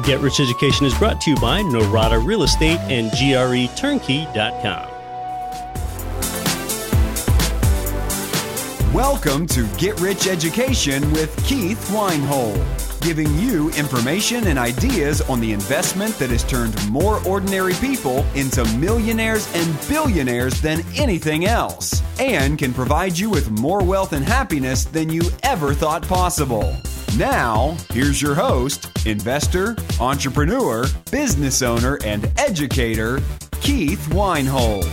Get Rich Education is brought to you by Norada Real Estate and GREturnkey.com. Welcome to Get Rich Education with Keith Weinhold, giving you information and ideas on the investment that has turned more ordinary people into millionaires and billionaires than anything else, and can provide you with more wealth and happiness than you ever thought possible. Now, here's your host, investor, entrepreneur, business owner, and educator, Keith Weinhold.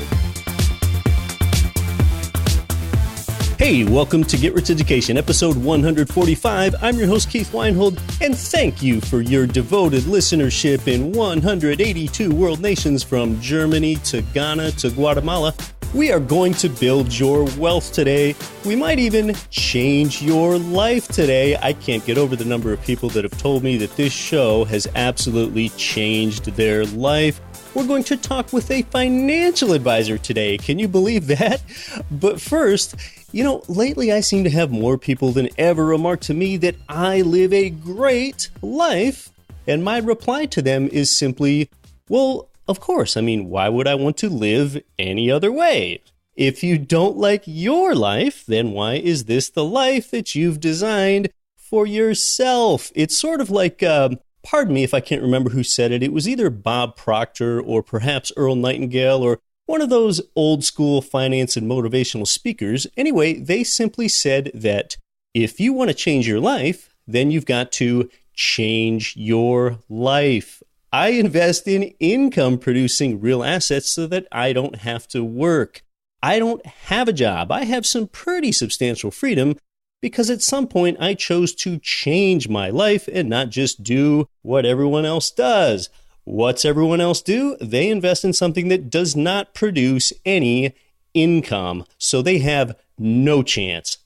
Hey, welcome to Get Rich Education, episode 145. I'm your host, Keith Weinhold, and thank you for your devoted listenership in 182 world nations from Germany to Ghana to Guatemala. We are going to build your wealth today. We might even change your life today. I can't get over the number of people that have told me that this show has absolutely changed their life. We're going to talk with a financial advisor today. Can you believe that? But first, lately I seem to have more people than ever remark to me that I live a great life. And my reply to them is simply, well, of course. Why would I want to live any other way? If you don't like your life, then why is this the life that you've designed for yourself? It's sort of like, pardon me if I can't remember who said it. It was either Bob Proctor or perhaps Earl Nightingale or one of those old school finance and motivational speakers. Anyway, they simply said that if you want to change your life, then you've got to change your life. I invest in income producing real assets so that I don't have to work. I don't have a job. I have some pretty substantial freedom because at some point I chose to change my life and not just do what everyone else does. What's everyone else do? They invest in something that does not produce any income. So they have no chance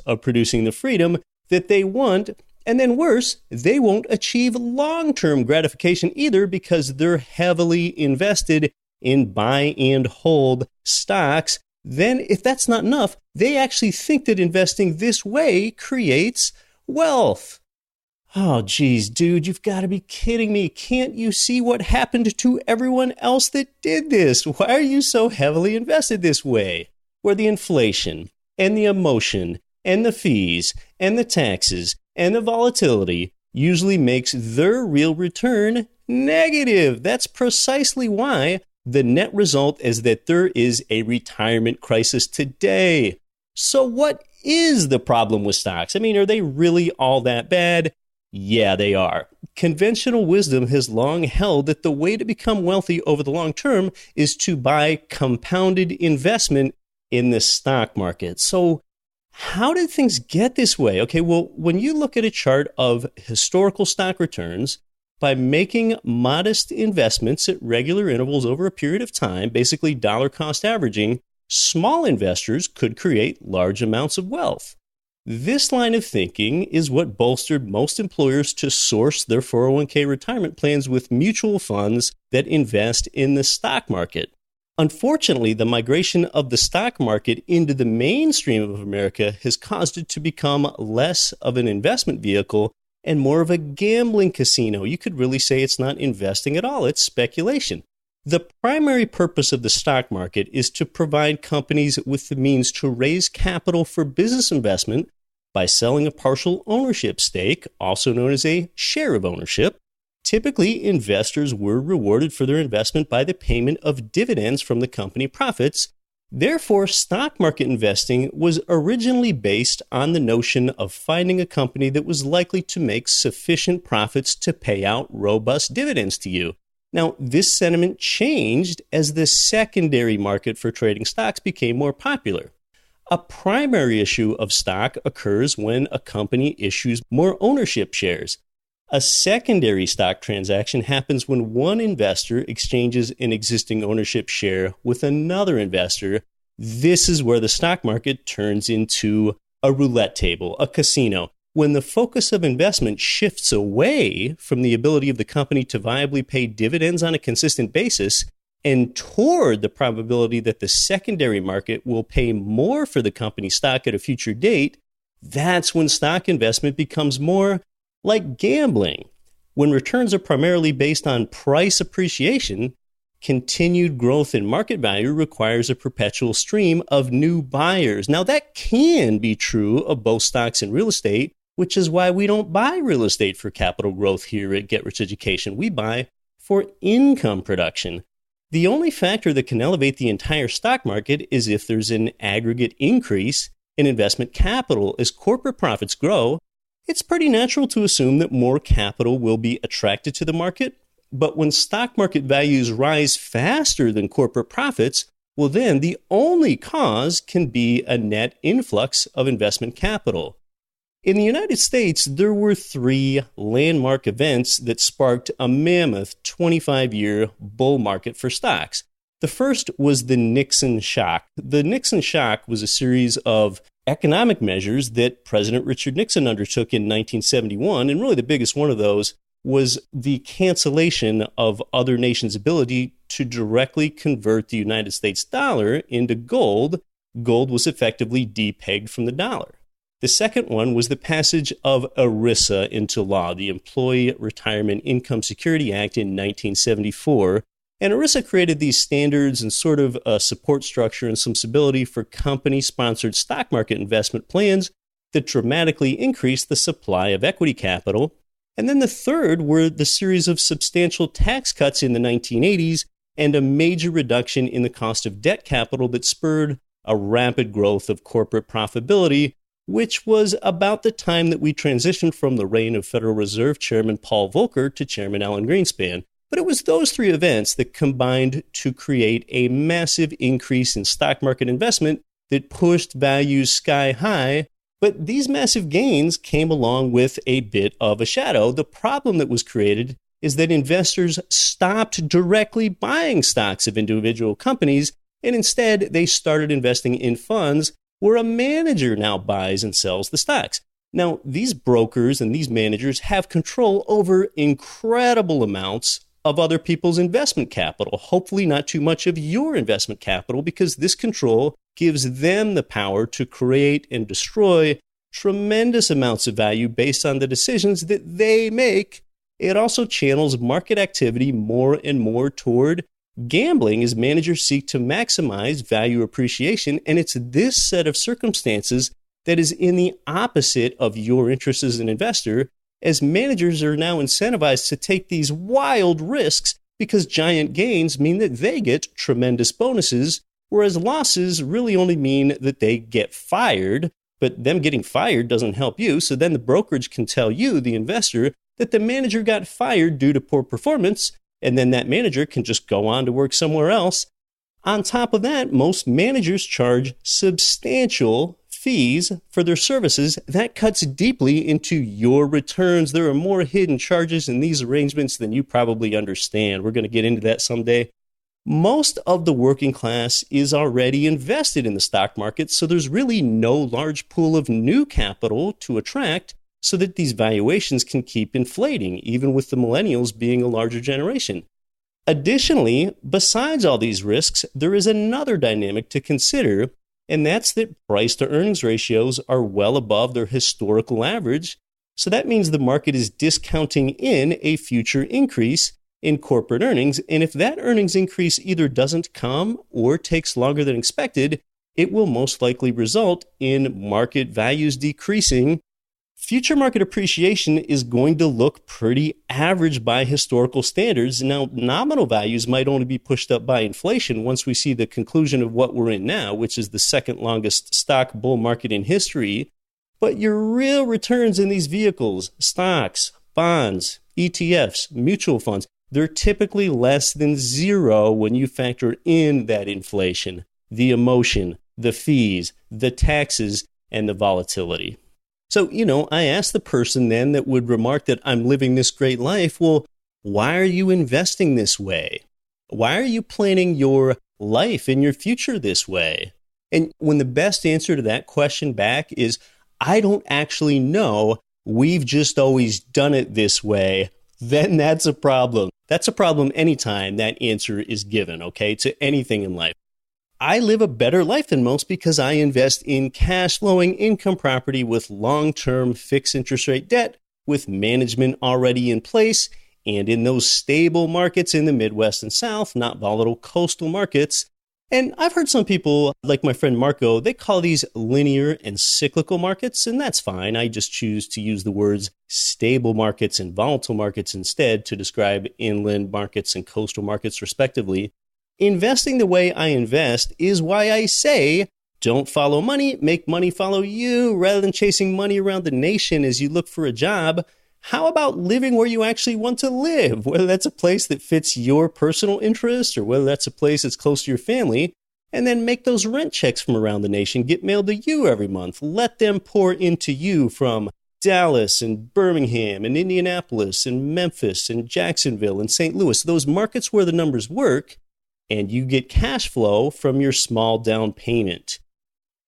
of producing the freedom that they want. And then worse, they won't achieve long-term gratification either because they're heavily invested in buy and hold stocks. Then if that's not enough, they actually think that investing this way creates wealth. Oh, geez, dude, you've got to be kidding me. Can't you see what happened to everyone else that did this? Why are you so heavily invested this way? Where the inflation and the emotion and the fees and the taxes and the volatility usually makes their real return negative. That's precisely why the net result is that there is a retirement crisis today. So what is the problem with stocks? Are they really all that bad? Yeah, they are. Conventional wisdom has long held that the way to become wealthy over the long term is to buy compounded investment in the stock market. So how did things get this way? Okay, well, when you look at a chart of historical stock returns, by making modest investments at regular intervals over a period of time, basically dollar cost averaging, small investors could create large amounts of wealth. This line of thinking is what bolstered most employers to source their 401k retirement plans with mutual funds that invest in the stock market. Unfortunately, the migration of the stock market into the mainstream of America has caused it to become less of an investment vehicle and more of a gambling casino. You could really say it's not investing at all, it's speculation. The primary purpose of the stock market is to provide companies with the means to raise capital for business investment by selling a partial ownership stake, also known as a share of ownership. Typically, investors were rewarded for their investment by the payment of dividends from the company profits. Therefore, stock market investing was originally based on the notion of finding a company that was likely to make sufficient profits to pay out robust dividends to you. Now, this sentiment changed as the secondary market for trading stocks became more popular. A primary issue of stock occurs when a company issues more ownership shares. A secondary stock transaction happens when one investor exchanges an existing ownership share with another investor. This is where the stock market turns into a roulette table, a casino, when the focus of investment shifts away from the ability of the company to viably pay dividends on a consistent basis and toward the probability that the secondary market will pay more for the company's stock at a future date. That's when stock investment becomes more like gambling. When returns are primarily based on price appreciation, continued growth in market value requires a perpetual stream of new buyers. Now, that can be true of both stocks and real estate, which is why we don't buy real estate for capital growth here at Get Rich Education. We buy for income production. The only factor that can elevate the entire stock market is if there's an aggregate increase in investment capital. As corporate profits grow, it's pretty natural to assume that more capital will be attracted to the market. But when stock market values rise faster than corporate profits, well, then the only cause can be a net influx of investment capital. In the United States, there were 3 landmark events that sparked a mammoth 25-year bull market for stocks. The first was the Nixon Shock. The Nixon Shock was a series of economic measures that President Richard Nixon undertook in 1971, and really the biggest one of those was the cancellation of other nations' ability to directly convert the United States dollar into gold. Gold was effectively depegged from the dollar. The second one was the passage of ERISA into law, the Employee Retirement Income Security Act in 1974. And ERISA created these standards and sort of a support structure and some stability for company-sponsored stock market investment plans that dramatically increased the supply of equity capital. And then the third were the series of substantial tax cuts in the 1980s and a major reduction in the cost of debt capital that spurred a rapid growth of corporate profitability, which was about the time that we transitioned from the reign of Federal Reserve Chairman Paul Volcker to Chairman Alan Greenspan. But it was those 3 events that combined to create a massive increase in stock market investment that pushed values sky high. But these massive gains came along with a bit of a shadow. The problem that was created is that investors stopped directly buying stocks of individual companies, and instead they started investing in funds where a manager now buys and sells the stocks. Now, these brokers and these managers have control over incredible amounts of other people's investment capital, hopefully not too much of your investment capital, because this control gives them the power to create and destroy tremendous amounts of value based on the decisions that they make. It also channels market activity more and more toward gambling as managers seek to maximize value appreciation, and it's this set of circumstances that is in the opposite of your interest as an investor, as managers are now incentivized to take these wild risks because giant gains mean that they get tremendous bonuses, whereas losses really only mean that they get fired, but them getting fired doesn't help you, so then the brokerage can tell you, the investor, that the manager got fired due to poor performance, and then that manager can just go on to work somewhere else. On top of that, most managers charge substantial fees for their services. That cuts deeply into your returns. There are more hidden charges in these arrangements than you probably understand. We're going to get into that someday. Most of the working class is already invested in the stock market, so there's really no large pool of new capital to attract so that these valuations can keep inflating, even with the millennials being a larger generation. Additionally, besides all these risks, there is another dynamic to consider, and that's that price to earnings ratios are well above their historical average. So that means the market is discounting in a future increase in corporate earnings. And if that earnings increase either doesn't come or takes longer than expected, it will most likely result in market values decreasing. Future market appreciation is going to look pretty average by historical standards. Now, nominal values might only be pushed up by inflation once we see the conclusion of what we're in now, which is the second longest stock bull market in history. But your real returns in these vehicles, stocks, bonds, ETFs, mutual funds, they're typically less than zero when you factor in that inflation, the emotion, the fees, the taxes, and the volatility. So, I asked the person then that would remark that I'm living this great life, well, why are you investing this way? Why are you planning your life and your future this way? And when the best answer to that question back is, I don't actually know, we've just always done it this way, then that's a problem. That's a problem anytime that answer is given, okay, to anything in life. I live a better life than most because I invest in cash flowing income property with long-term fixed interest rate debt with management already in place and in those stable markets in the Midwest and South, not volatile coastal markets. And I've heard some people, like my friend Marco, they call these linear and cyclical markets, and that's fine. I just choose to use the words stable markets and volatile markets instead to describe inland markets and coastal markets respectively. Investing the way I invest is why I say, don't follow money, make money follow you. Rather than chasing money around the nation as you look for a job, how about living where you actually want to live? Whether that's a place that fits your personal interests or whether that's a place that's close to your family, and then make those rent checks from around the nation get mailed to you every month. Let them pour into you from Dallas and Birmingham and Indianapolis and Memphis and Jacksonville and St. Louis, those markets where the numbers work, and you get cash flow from your small down payment.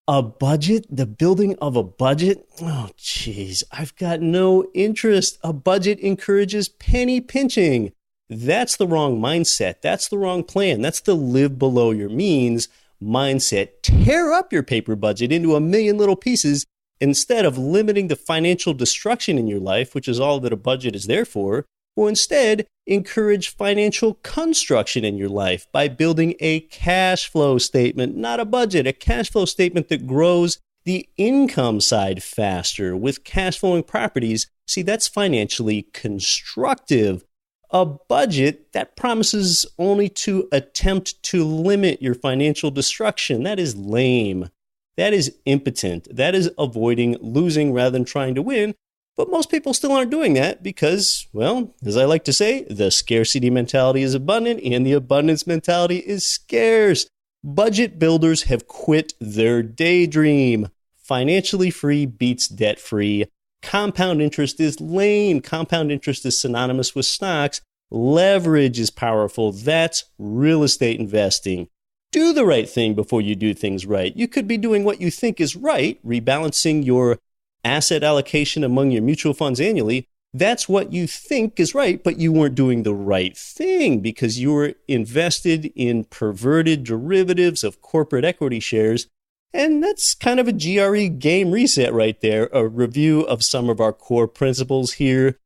A budget? The building of a budget? Oh, geez, I've got no interest. A budget encourages penny pinching. That's the wrong mindset. That's the wrong plan. That's the live below your means mindset. Tear up your paper budget into a million little pieces instead of limiting the financial destruction in your life, which is all that a budget is there for. Or instead, encourage financial construction in your life by building a cash flow statement, not a budget, a cash flow statement that grows the income side faster with cash flowing properties. See, that's financially constructive. A budget that promises only to attempt to limit your financial destruction. That is lame. That is impotent. That is avoiding losing rather than trying to win. But most people still aren't doing that because, well, as I like to say, the scarcity mentality is abundant and the abundance mentality is scarce. Budget builders have quit their daydream. Financially free beats debt free. Compound interest is lame. Compound interest is synonymous with stocks. Leverage is powerful. That's real estate investing. Do the right thing before you do things right. You could be doing what you think is right, rebalancing your asset allocation among your mutual funds annually. That's what you think is right, but you weren't doing the right thing because you were invested in perverted derivatives of corporate equity shares. And that's kind of a GRE game reset right there, a review of some of our core principles here.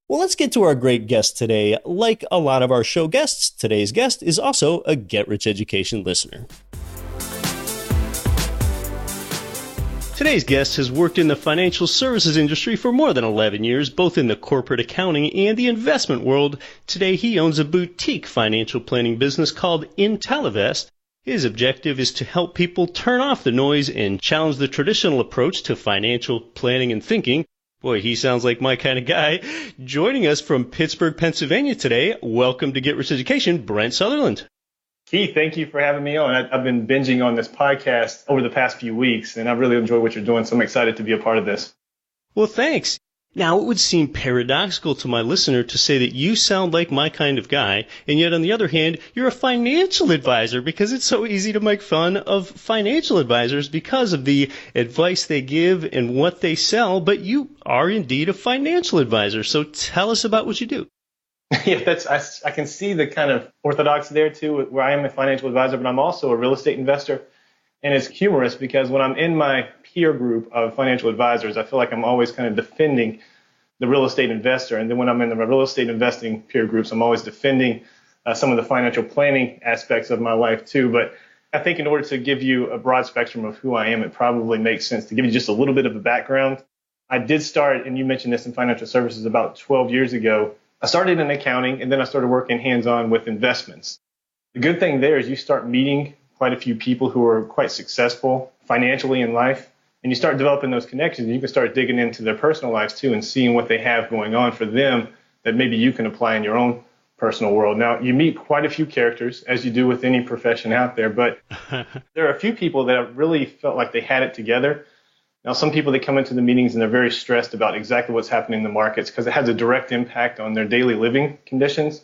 Well, let's get to our great guest today. Like a lot of our show guests, today's guest is also a Get Rich Education listener. Today's guest has worked in the financial services industry for more than 11 years, both in the corporate accounting and the investment world. Today, he owns a boutique financial planning business called Ntellivest. His objective is to help people turn off the noise and challenge the traditional approach to financial planning and thinking. Boy, he sounds like my kind of guy. Joining us from Pittsburgh, Pennsylvania today, welcome to Get Rich Education, Brent Sutherland. Keith, thank you for having me on. I've been binging on this podcast over the past few weeks, and I really enjoy what you're doing, so I'm excited to be a part of this. Well, thanks. Now, it would seem paradoxical to my listener to say that you sound like my kind of guy, and yet on the other hand, you're a financial advisor, because it's so easy to make fun of financial advisors because of the advice they give and what they sell, but you are indeed a financial advisor. So tell us about what you do. Yeah, I can see the kind of orthodox there too, where I am a financial advisor, but I'm also a real estate investor. And it's humorous because when I'm in my peer group of financial advisors, I feel like I'm always kind of defending the real estate investor. And then when I'm in the real estate investing peer groups, I'm always defending some of the financial planning aspects of my life too. But I think in order to give you a broad spectrum of who I am, it probably makes sense to give you just a little bit of a background. I did start, and you mentioned this in financial services about 12 years ago. I started in accounting, and then I started working hands-on with investments. The good thing there is you start meeting quite a few people who are quite successful financially in life, and you start developing those connections, and you can start digging into their personal lives too and seeing what they have going on for them that maybe you can apply in your own personal world. Now, you meet quite a few characters, as you do with any profession out there, but there are a few people that really felt like they had it together. Now, some people, they come into the meetings and they're very stressed about exactly what's happening in the markets because it has a direct impact on their daily living conditions.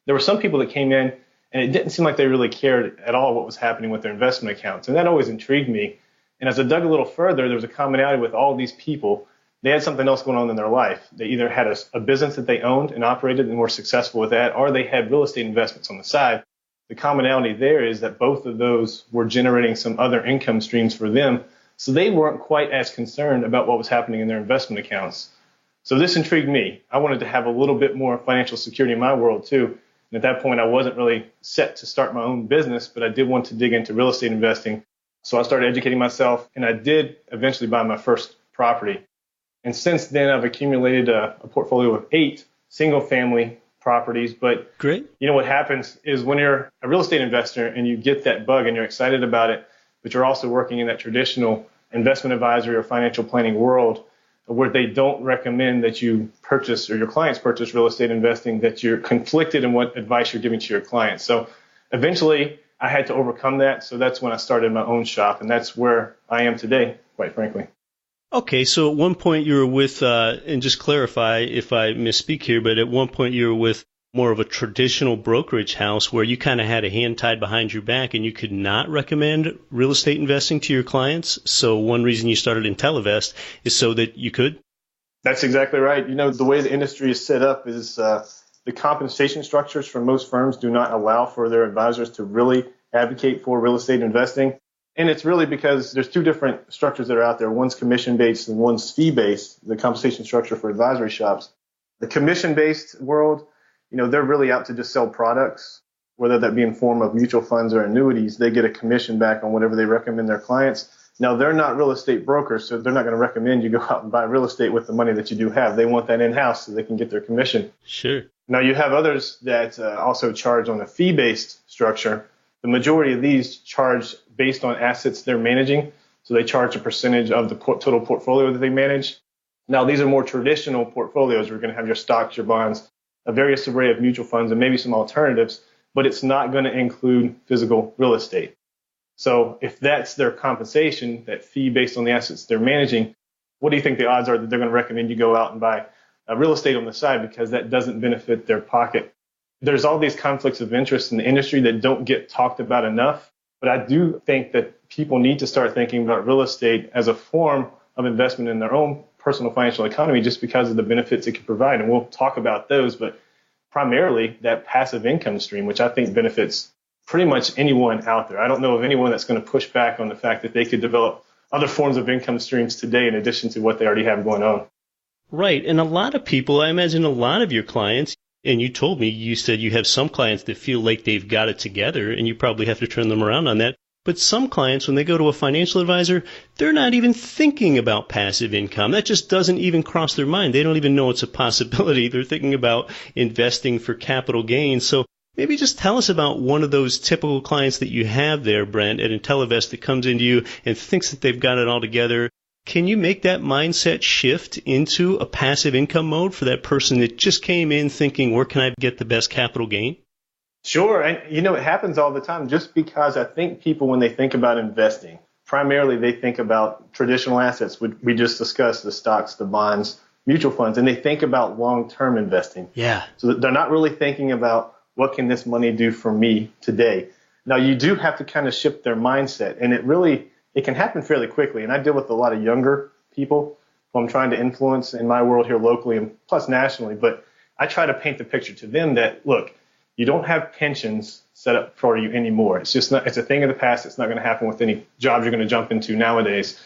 There were some people that came in and it didn't seem like they really cared at all what was happening with their investment accounts. And that always intrigued me. And as I dug a little further, there was a commonality with all these people. They had something else going on in their life. They either had a business that they owned and operated and were successful with that, or they had real estate investments on the side. The commonality there is that both of those were generating some other income streams for them. So they weren't quite as concerned about what was happening in their investment accounts. So this intrigued me. I wanted to have a little bit more financial security in my world too. And at that point, I wasn't really set to start my own business, but I did want to dig into real estate investing. So I started educating myself, and I did eventually buy my first property. And since then, I've accumulated a portfolio of 8 single-family properties. But great. You know what happens is when you're a real estate investor and you get that bug and you're excited about it, but you're also working in that traditional investment advisory or financial planning world where they don't recommend that you purchase or your clients purchase real estate investing, that you're conflicted in what advice you're giving to your clients. So eventually I had to overcome that. So that's when I started my own shop, and that's where I am today, quite frankly. Okay, so at one point you were with, and just clarify if I misspeak here, but at one point you were with more of a traditional brokerage house where you kind of had a hand tied behind your back and you could not recommend real estate investing to your clients. So one reason you started Ntellivest is so that you could? That's exactly right. You know, the way the industry is set up is the compensation structures for most firms do not allow for their advisors to really advocate for real estate investing. And it's really because there's 2 different structures that are out there. One's commission-based and one's fee-based, the compensation structure for advisory shops. The commission-based world, you know, they're really out to just sell products, whether that be in form of mutual funds or annuities. They get a commission back on whatever they recommend their clients. Now, they're not real estate brokers, so they're not going to recommend you go out and buy real estate with the money that you do have. They want that in-house so they can get their commission. Sure. Now, you have others that also charge on a fee-based structure. The majority of these charge based on assets they're managing. So they charge a percentage of the total portfolio that they manage. Now, these are more traditional portfolios. You're going to have your stocks, your bonds, a various array of mutual funds, and maybe some alternatives, but it's not going to include physical real estate. So if that's their compensation, that fee based on the assets they're managing, what do you think the odds are that they're going to recommend you go out and buy real estate on the side, because that doesn't benefit their pocket? There's all these conflicts of interest in the industry that don't get talked about enough. But I do think that people need to start thinking about real estate as a form of investment in their own personal financial economy just because of the benefits it can provide. And we'll talk about those, but primarily that passive income stream, which I think benefits pretty much anyone out there. I don't know of anyone that's going to push back on the fact that they could develop other forms of income streams today in addition to what they already have going on. Right. And a lot of people, I imagine a lot of your clients, and you told me, you said you have some clients that feel like they've got it together, and you probably have to turn them around on that. But some clients, when they go to a financial advisor, they're not even thinking about passive income. That just doesn't even cross their mind. They don't even know it's a possibility. They're thinking about investing for capital gains. So maybe just tell us about one of those typical clients that you have there, Brent, at Ntellivest, that comes into you and thinks that they've got it all together. Can you make that mindset shift into a passive income mode for that person that just came in thinking, where can I get the best capital gain? Sure. And, you know, it happens all the time just because I think people, when they think about investing, primarily they think about traditional assets. We just discussed the stocks, the bonds, mutual funds, and they think about long-term investing. Yeah. So they're not really thinking about what can this money do for me today. Now, you do have to kind of shift their mindset, and it can happen fairly quickly. And I deal with a lot of younger people who I'm trying to influence in my world here locally and plus nationally. But I try to paint the picture to them that, look, you don't have pensions set up for you anymore. It's just not, it's a thing of the past. It's not going to happen with any jobs you're going to jump into nowadays.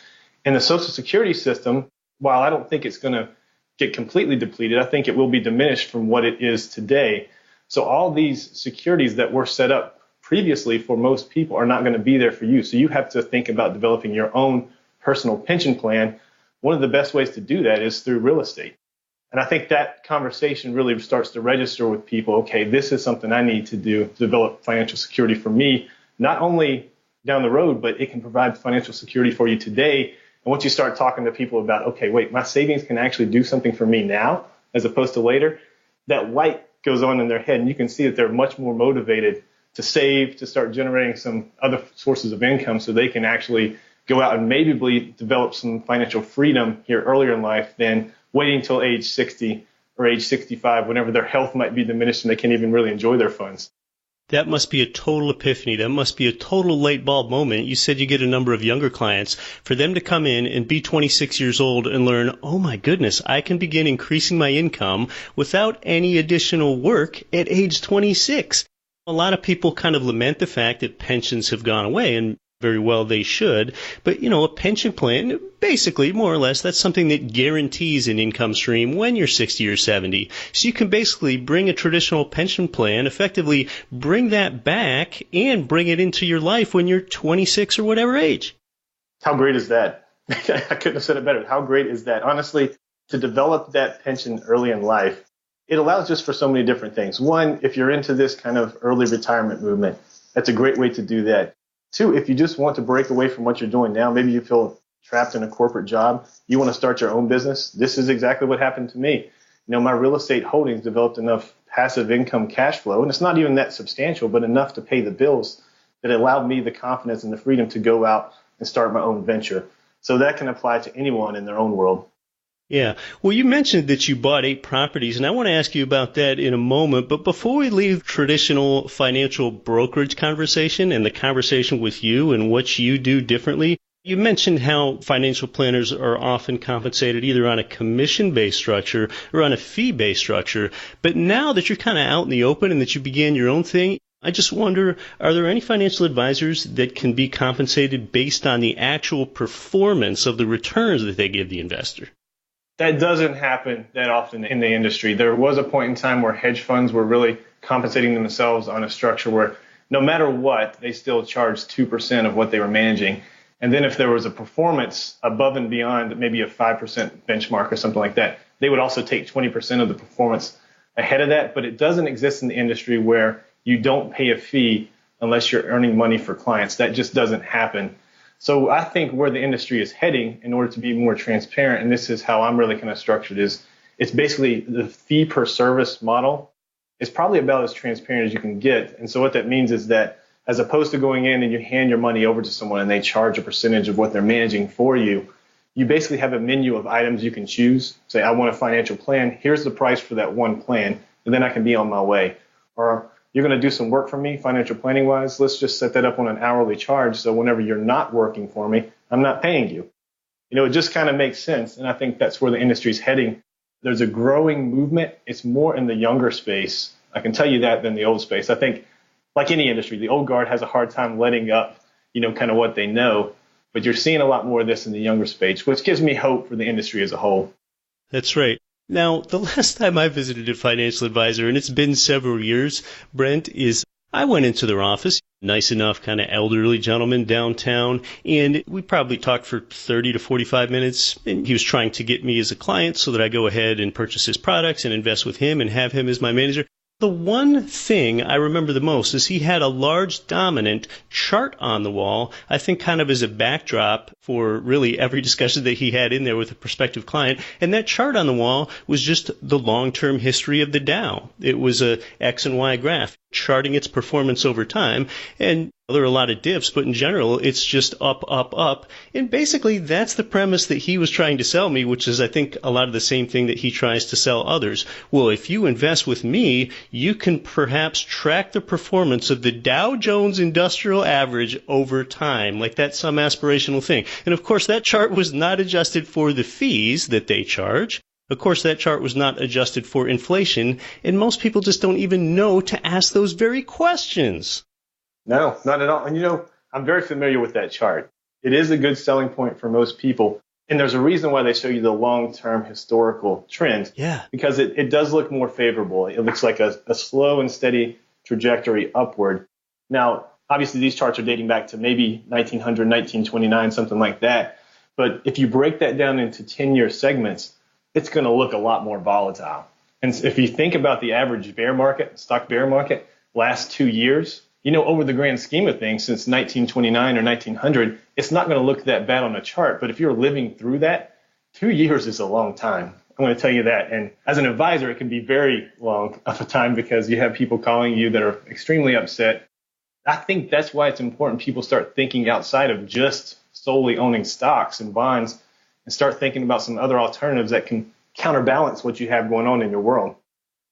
And the Social Security system, while I don't think it's going to get completely depleted, I think it will be diminished from what it is today. So all these securities that were set up previously for most people are not going to be there for you. So you have to think about developing your own personal pension plan. One of the best ways to do that is through real estate. And I think that conversation really starts to register with people. Okay, this is something I need to do to develop financial security for me, not only down the road, but it can provide financial security for you today. And once you start talking to people about, okay, wait, my savings can actually do something for me now as opposed to later, that light goes on in their head. And you can see that they're much more motivated to save, to start generating some other sources of income so they can actually go out and maybe develop some financial freedom here earlier in life than waiting until age 60 or age 65, whenever their health might be diminished and they can't even really enjoy their funds. That must be a total epiphany. That must be a total light bulb moment. You said you get a number of younger clients. For them to come in and be 26 years old and learn, oh my goodness, I can begin increasing my income without any additional work at age 26. A lot of people kind of lament the fact that pensions have gone away, and very well they should. But, a pension plan, basically, more or less, that's something that guarantees an income stream when you're 60 or 70. So you can basically bring a traditional pension plan, effectively bring that back and bring it into your life when you're 26 or whatever age. How great is that? I couldn't have said it better. How great is that? Honestly, to develop that pension early in life, it allows just for so many different things. One, if you're into this kind of early retirement movement, that's a great way to do that. Two, if you just want to break away from what you're doing now, maybe you feel trapped in a corporate job, you want to start your own business. This is exactly what happened to me. My real estate holdings developed enough passive income cash flow, and it's not even that substantial, but enough to pay the bills that allowed me the confidence and the freedom to go out and start my own venture. So that can apply to anyone in their own world. Yeah. Well, you mentioned that you bought 8 properties, and I want to ask you about that in a moment. But before we leave traditional financial brokerage conversation and the conversation with you and what you do differently, you mentioned how financial planners are often compensated either on a commission-based structure or on a fee-based structure. But now that you're kind of out in the open and that you began your own thing, I just wonder, are there any financial advisors that can be compensated based on the actual performance of the returns that they give the investor? That doesn't happen that often in the industry. There was a point in time where hedge funds were really compensating themselves on a structure where no matter what, they still charged 2% of what they were managing. And then if there was a performance above and beyond maybe a 5% benchmark or something like that, they would also take 20% of the performance ahead of that. But it doesn't exist in the industry where you don't pay a fee unless you're earning money for clients. That just doesn't happen. So I think where the industry is heading in order to be more transparent, and this is how I'm really kind of structured, is it's basically the fee per service model is probably about as transparent as you can get. And so what that means is that as opposed to going in and you hand your money over to someone and they charge a percentage of what they're managing for you, you basically have a menu of items you can choose. Say, I want a financial plan. Here's the price for that one plan, and then I can be on my way. Or you're going to do some work for me, financial planning wise. Let's just set that up on an hourly charge. So whenever you're not working for me, I'm not paying you. It just kind of makes sense. And I think that's where the industry is heading. There's a growing movement. It's more in the younger space. I can tell you that than the old space. I think like any industry, the old guard has a hard time letting up, kind of what they know. But you're seeing a lot more of this in the younger space, which gives me hope for the industry as a whole. That's right. Now, the last time I visited a financial advisor, and it's been several years, Brent, is I went into their office, nice enough kind of elderly gentleman downtown, and we probably talked for 30 to 45 minutes, and he was trying to get me as a client so that I go ahead and purchase his products and invest with him and have him as my manager. The one thing I remember the most is he had a large dominant chart on the wall, I think kind of as a backdrop for really every discussion that he had in there with a prospective client. And that chart on the wall was just the long-term history of the Dow. It was a X and Y graph charting its performance over time. And there are a lot of dips, but in general, it's just up, up, up. And basically, that's the premise that he was trying to sell me, which is, I think, a lot of the same thing that he tries to sell others. Well, if you invest with me, you can perhaps track the performance of the Dow Jones Industrial Average over time, like that's some aspirational thing. And of course, that chart was not adjusted for the fees that they charge. Of course, that chart was not adjusted for inflation, and most people just don't even know to ask those very questions. No, not at all. And I'm very familiar with that chart. It is a good selling point for most people. And there's a reason why they show you the long-term historical trend. Yeah. Because it does look more favorable. It looks like a slow and steady trajectory upward. Now, obviously, these charts are dating back to maybe 1900, 1929, something like that. But if you break that down into 10-year segments, it's going to look a lot more volatile. And if you think about the average bear market, stock bear market, last 2 years, over the grand scheme of things, since 1929 or 1900, it's not going to look that bad on a chart. But if you're living through that, 2 years is a long time. I'm going to tell you that. And as an advisor, it can be very long of a time because you have people calling you that are extremely upset. I think that's why it's important people start thinking outside of just solely owning stocks and bonds and start thinking about some other alternatives that can counterbalance what you have going on in your world.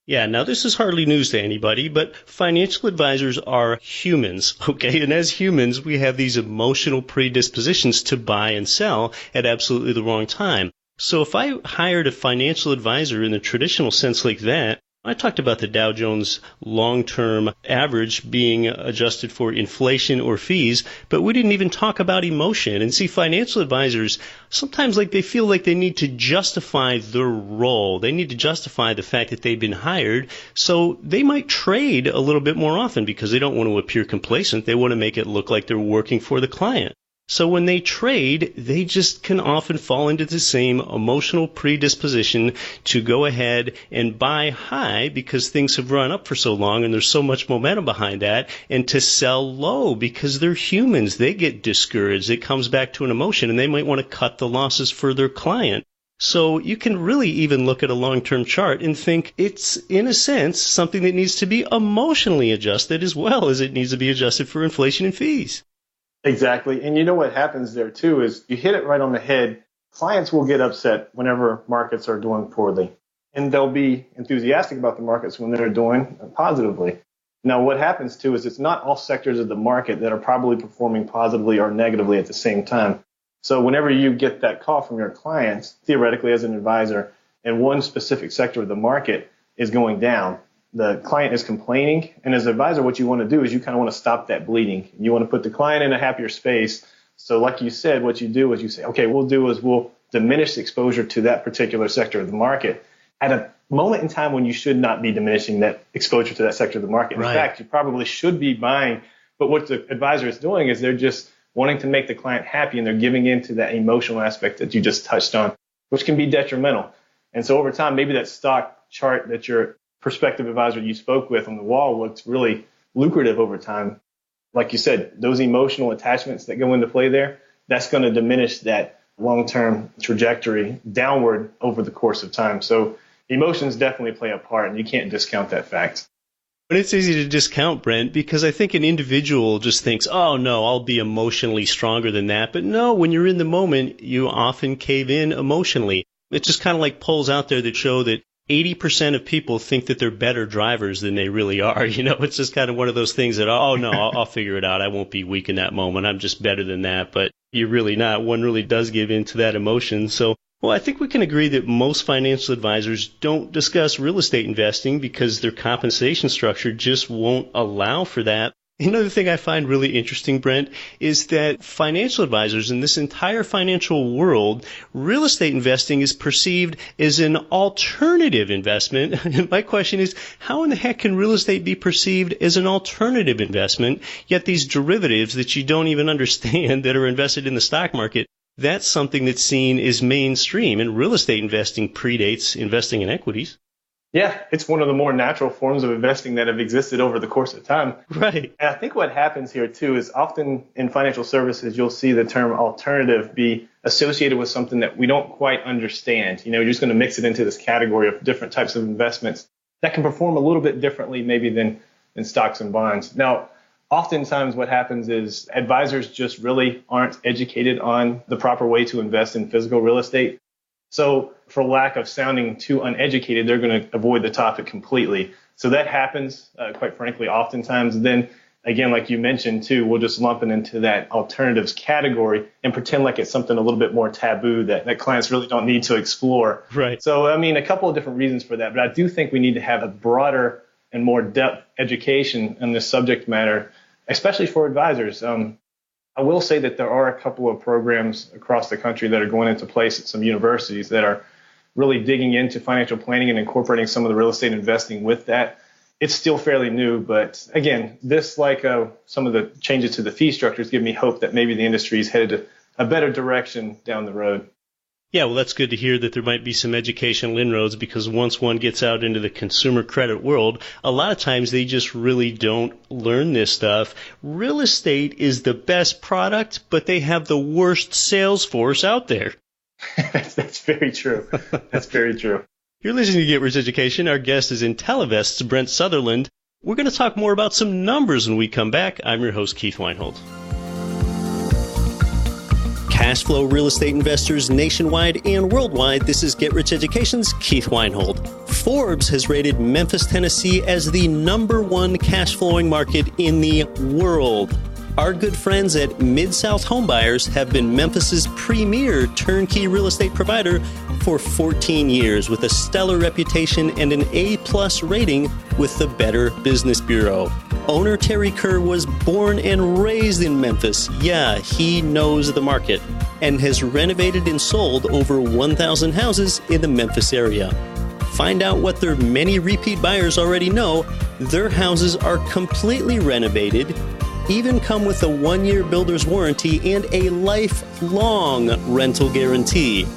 Yeah, now this is hardly news to anybody, but financial advisors are humans, okay? And as humans, we have these emotional predispositions to buy and sell at absolutely the wrong time. So if I hired a financial advisor in the traditional sense like that, I talked about the Dow Jones long-term average being adjusted for inflation or fees, but we didn't even talk about emotion. And see, financial advisors, sometimes they feel like they need to justify their role. They need to justify the fact that they've been hired, so they might trade a little bit more often because they don't want to appear complacent. They want to make it look like they're working for the client. So when they trade, they just can often fall into the same emotional predisposition to go ahead and buy high because things have run up for so long and there's so much momentum behind that, and to sell low because they're humans. They get discouraged. It comes back to an emotion, and they might want to cut the losses for their client. So you can really even look at a long-term chart and think it's, in a sense, something that needs to be emotionally adjusted as well as it needs to be adjusted for inflation and fees. Exactly. And you know what happens there, too, is you hit it right on the head. Clients will get upset whenever markets are doing poorly, and they'll be enthusiastic about the markets when they're doing positively. Now, what happens, too, is it's not all sectors of the market that are probably performing positively or negatively at the same time. So whenever you get that call from your clients, theoretically as an advisor, and one specific sector of the market is going down, the client is complaining, and as an advisor, what you want to do is you kind of want to stop that bleeding. You want to put the client in a happier space. So like you said, what you do is you say, okay, we'll diminish the exposure to that particular sector of the market at a moment in time when you should not be diminishing that exposure to that sector of the market. In fact, you probably should be buying, but what the advisor is doing is they're just wanting to make the client happy, and they're giving into that emotional aspect that you just touched on, which can be detrimental. And so over time, maybe that stock chart that your prospective advisor you spoke with on the wall looks really lucrative over time. Like you said, those emotional attachments that go into play there, that's going to diminish that long-term trajectory downward over the course of time. So emotions definitely play a part, and you can't discount that fact. But it's easy to discount, Brent, because I think an individual just thinks, oh, no, I'll be emotionally stronger than that. But no, when you're in the moment, you often cave in emotionally. It's just kind of like polls out there that show that 80% of people think that they're better drivers than they really are. It's just kind of one of those things that, oh, no, I'll figure it out. I won't be weak in that moment. I'm just better than that. But you're really not. One really does give in to that emotion. So, well, I think we can agree that most financial advisors don't discuss real estate investing because their compensation structure just won't allow for that. Another thing I find really interesting, Brent, is that financial advisors in this entire financial world, real estate investing is perceived as an alternative investment. And my question is, how in the heck can real estate be perceived as an alternative investment, yet these derivatives that you don't even understand that are invested in the stock market, that's something that's seen as mainstream, and real estate investing predates investing in equities. Yeah, it's one of the more natural forms of investing that have existed over the course of time. Right. And I think what happens here, too, is often in financial services, you'll see the term alternative be associated with something that we don't quite understand. You're just going to mix it into this category of different types of investments that can perform a little bit differently maybe than stocks and bonds. Now, oftentimes what happens is advisors just really aren't educated on the proper way to invest in physical real estate. So for lack of sounding too uneducated, they're going to avoid the topic completely. So that happens, quite frankly, oftentimes. Then, again, like you mentioned, too, we'll just lump it into that alternatives category and pretend like it's something a little bit more taboo that clients really don't need to explore. Right. So, a couple of different reasons for that. But I do think we need to have a broader and more depth education on this subject matter, especially for advisors. I will say that there are a couple of programs across the country that are going into place at some universities that are really digging into financial planning and incorporating some of the real estate investing with that. It's still fairly new, but again, this, like some of the changes to the fee structures, give me hope that maybe the industry is headed a better direction down the road. Yeah, well, that's good to hear that there might be some educational inroads, because once one gets out into the consumer credit world, a lot of times they just really don't learn this stuff. Real estate is the best product, but they have the worst sales force out there. That's very true. That's very true. You're listening to Get Rich Education. Our guest is Ntellivest's Brent Sutherland. We're going to talk more about some numbers when we come back. I'm your host, Keith Weinhold. Cash flow real estate investors nationwide and worldwide, this is Get Rich Education's Keith Weinhold. Forbes has rated Memphis, Tennessee as the #1 cash flowing market in the world. Our good friends at Mid-South Homebuyers have been Memphis's premier turnkey real estate provider for 14 years with a stellar reputation and an A+ rating with the Better Business Bureau. Owner Terry Kerr was born and raised in Memphis. Yeah, he knows the market and has renovated and sold over 1,000 houses in the Memphis area. Find out what their many repeat buyers already know. Their houses are completely renovated, even come with a 1-year builder's warranty and a lifelong rental guarantee.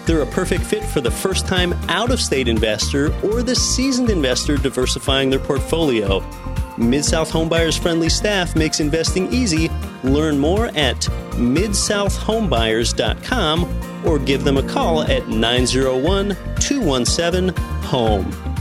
They're a perfect fit for the first-time out-of-state investor or the seasoned investor diversifying their portfolio. Mid-South Homebuyers friendly staff makes investing easy. Learn more at midsouthhomebuyers.com or give them a call at 901-217-HOME.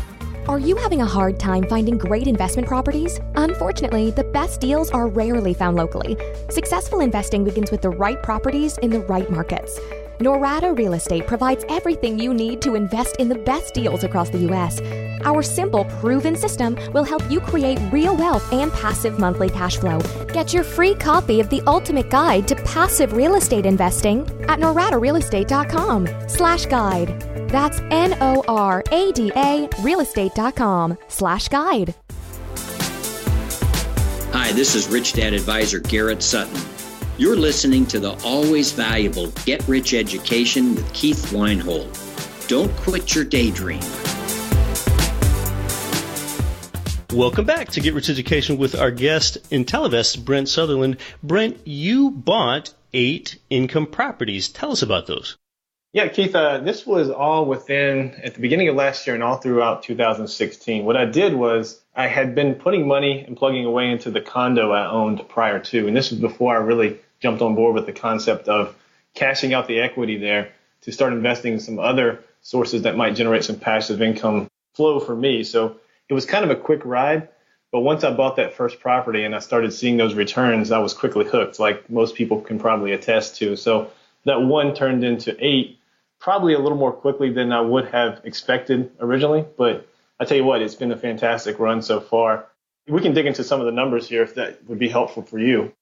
Are you having a hard time finding great investment properties? Unfortunately, the best deals are rarely found locally. Successful investing begins with the right properties in the right markets. Norada Real Estate provides everything you need to invest in the best deals across the U.S. Our simple, proven system will help you create real wealth and passive monthly cash flow. Get your free copy of the ultimate guide to passive real estate investing at noradarealestate.com/guide. That's NORADA realestate.com/guide. Hi, this is Rich Dad Advisor Garrett Sutton. You're listening to the always valuable Get Rich Education with Keith Weinhold. Don't quit your daydream. Welcome back to Get Rich Education with our guest, Ntellivest, Brent Sutherland. Brent, you bought 8 income properties. Tell us about those. Yeah, Keith, this was all at the beginning of last year and all throughout 2016. What I did was I had been putting money and plugging away into the condo I owned prior to, and this was before I really jumped on board with the concept of cashing out the equity there to start investing in some other sources that might generate some passive income flow for me. So it was kind of a quick ride, but once I bought that first property and I started seeing those returns, I was quickly hooked, like most people can probably attest to. So that 1 turned into 8, probably a little more quickly than I would have expected originally, but I tell you what, it's been a fantastic run so far. We can dig into some of the numbers here if that would be helpful for you.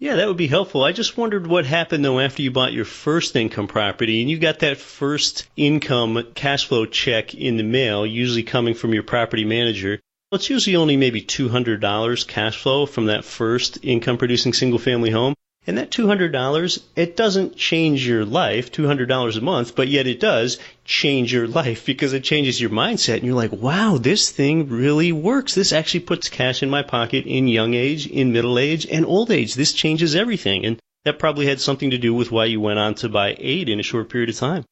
Yeah, that would be helpful. I just wondered what happened, though, after you bought your first income property and you got that first income cash flow check in the mail, usually coming from your property manager. It's usually only maybe $200 cash flow from that first income-producing single-family home. And that $200, it doesn't change your life, $200 a month, but yet it does change your life because it changes your mindset. And you're like, wow, this thing really works. This actually puts cash in my pocket in young age, in middle age, and old age. This changes everything. And that probably had something to do with why you went on to buy 8 in a short period of time.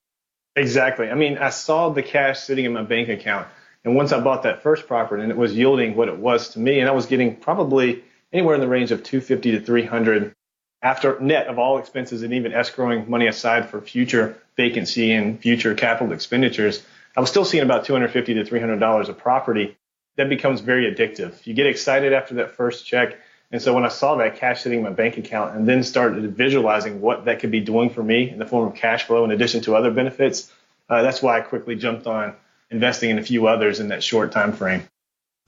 Exactly. I mean, I saw the cash sitting in my bank account. And once I bought that first property and it was yielding what it was to me, and I was getting probably anywhere in the range of $250 to $300 after net of all expenses and even escrowing money aside for future vacancy and future capital expenditures, I was still seeing about $250 to $300 a property. That becomes very addictive. You get excited after that first check. And so when I saw that cash sitting in my bank account and then started visualizing what that could be doing for me in the form of cash flow in addition to other benefits, that's why I quickly jumped on investing in a few others in that short time frame.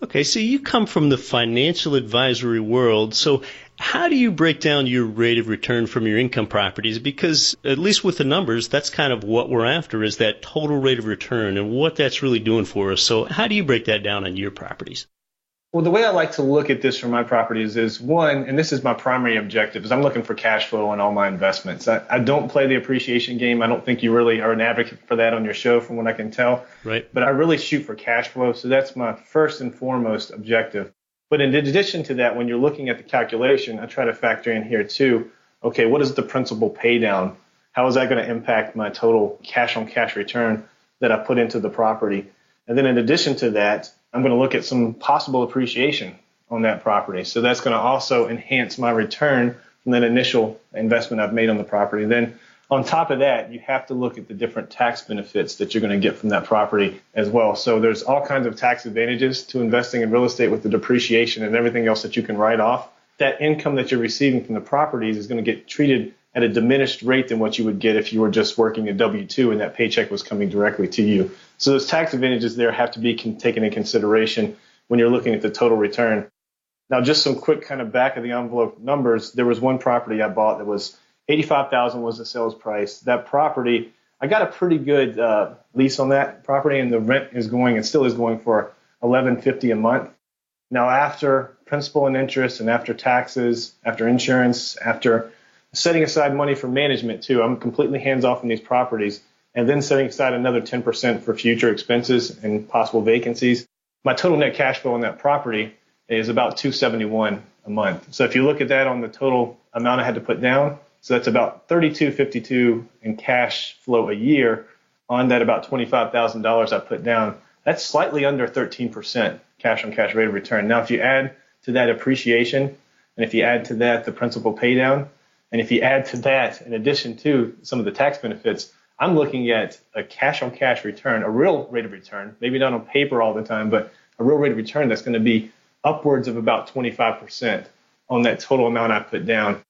Okay, so you come from the financial advisory world. So how do you break down your rate of return from your income properties? Because at least with the numbers, that's kind of what we're after, is that total rate of return and what that's really doing for us. So how do you break that down on your properties? Well, the way I like to look at this for my properties is, one, and this is my primary objective, is I'm looking for cash flow on all my investments. I don't play the appreciation game. I don't think you really are an advocate for that on your show from what I can tell. Right. But I really shoot for cash flow. So that's my first and foremost objective. But in addition to that, when you're looking at the calculation, I try to factor in here too, okay, what is the principal pay down? How is that going to impact my total cash on cash return that I put into the property? And then in addition to that, I'm going to look at some possible appreciation on that property. So that's going to also enhance my return from that initial investment I've made on the property. Then on top of that, you have to look at the different tax benefits that you're going to get from that property as well. So there's all kinds of tax advantages to investing in real estate with the depreciation and everything else that you can write off. That income that you're receiving from the properties is going to get treated at a diminished rate than what you would get if you were just working a W-2 and that paycheck was coming directly to you. So those tax advantages there have to be taken into consideration when you're looking at the total return. Now, just some quick kind of back of the envelope numbers. There was one property I bought that was $85,000 was the sales price. That property, I got a pretty good lease on that property, and the rent is going and still is going for $11.50 a month. Now, after principal and interest and after taxes, after insurance, after setting aside money for management too, I'm completely hands off on these properties, and then setting aside another 10% for future expenses and possible vacancies. My total net cash flow on that property is about $271 a month. So if you look at that on the total amount I had to put down, so that's about $32.52 in cash flow a year on that about $25,000 I put down. That's slightly under 13% cash on cash rate of return. Now, if you add to that appreciation, and if you add to that the principal pay down, and if you add to that, in addition to some of the tax benefits, I'm looking at a cash on cash return, a real rate of return, maybe not on paper all the time, but a real rate of return that's going to be upwards of about 25% on that total amount I put down,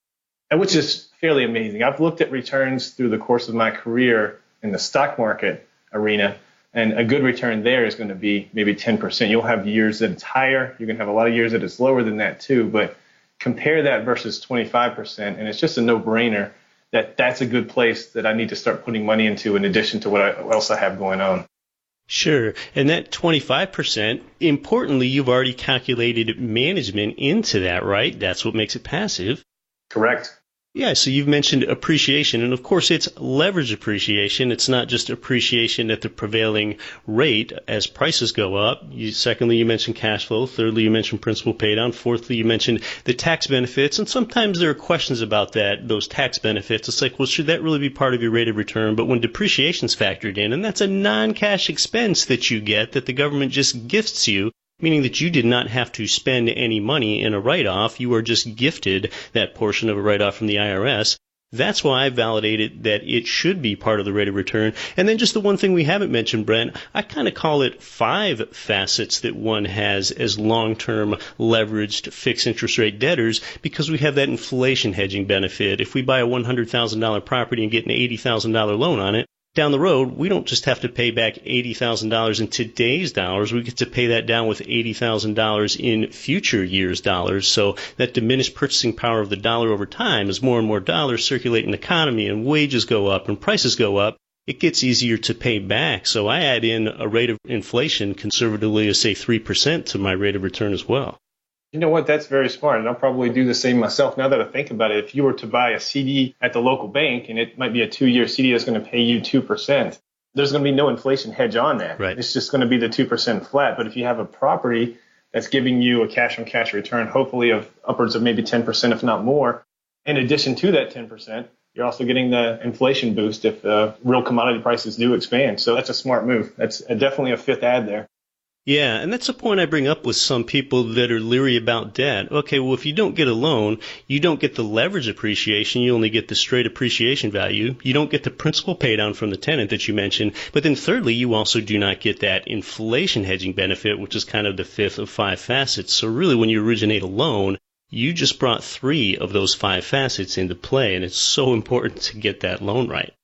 and which is fairly amazing. I've looked at returns through the course of my career in the stock market arena, and a good return there is going to be maybe 10%. You'll have years that it's higher. You're going to have a lot of years that it's lower than that too, but compare that versus 25%, and it's just a no-brainer that that's a good place that I need to start putting money into in addition to what else I have going on. Sure. And that 25%, importantly, you've already calculated management into that, right? That's what makes it passive. Correct. Yeah, so you've mentioned appreciation, and of course it's leverage appreciation. It's not just appreciation at the prevailing rate as prices go up. Secondly, you mentioned cash flow. Thirdly, you mentioned principal paydown. Fourthly, you mentioned the tax benefits, and sometimes there are questions about that, those tax benefits. It's like, well, should that really be part of your rate of return? But when depreciation's factored in, and that's a non-cash expense that you get that the government just gifts you, meaning that you did not have to spend any money in a write-off. You are just gifted that portion of a write-off from the IRS. That's why I validated that it should be part of the rate of return. And then just the one thing we haven't mentioned, Brent, I kind of call it 5 facets that one has as long-term leveraged fixed interest rate debtors, because we have that inflation hedging benefit. If we buy a $100,000 property and get an $80,000 loan on it, down the road, we don't just have to pay back $80,000 in today's dollars. We get to pay that down with $80,000 in future years' dollars. So that diminished purchasing power of the dollar over time, as more and more dollars circulate in the economy and wages go up and prices go up, it gets easier to pay back. So I add in a rate of inflation conservatively of, say, 3% to my rate of return as well. You know what? That's very smart, and I'll probably do the same myself now that I think about it. If you were to buy a CD at the local bank, and it might be a 2-year CD that's going to pay you 2%, there's going to be no inflation hedge on that. Right. It's just going to be the 2% flat. But if you have a property that's giving you a cash-on-cash return, hopefully of upwards of maybe 10%, if not more, in addition to that 10%, you're also getting the inflation boost if real commodity prices do expand. So that's a smart move. That's definitely a fifth add there. Yeah, and that's a point I bring up with some people that are leery about debt. Okay, well, if you don't get a loan, you don't get the leverage appreciation. You only get the straight appreciation value. You don't get the principal paydown from the tenant that you mentioned. But then thirdly, you also do not get that inflation hedging benefit, which is kind of the fifth of 5 facets. So really, when you originate a loan, you just brought 3 of those 5 facets into play, and it's so important to get that loan right.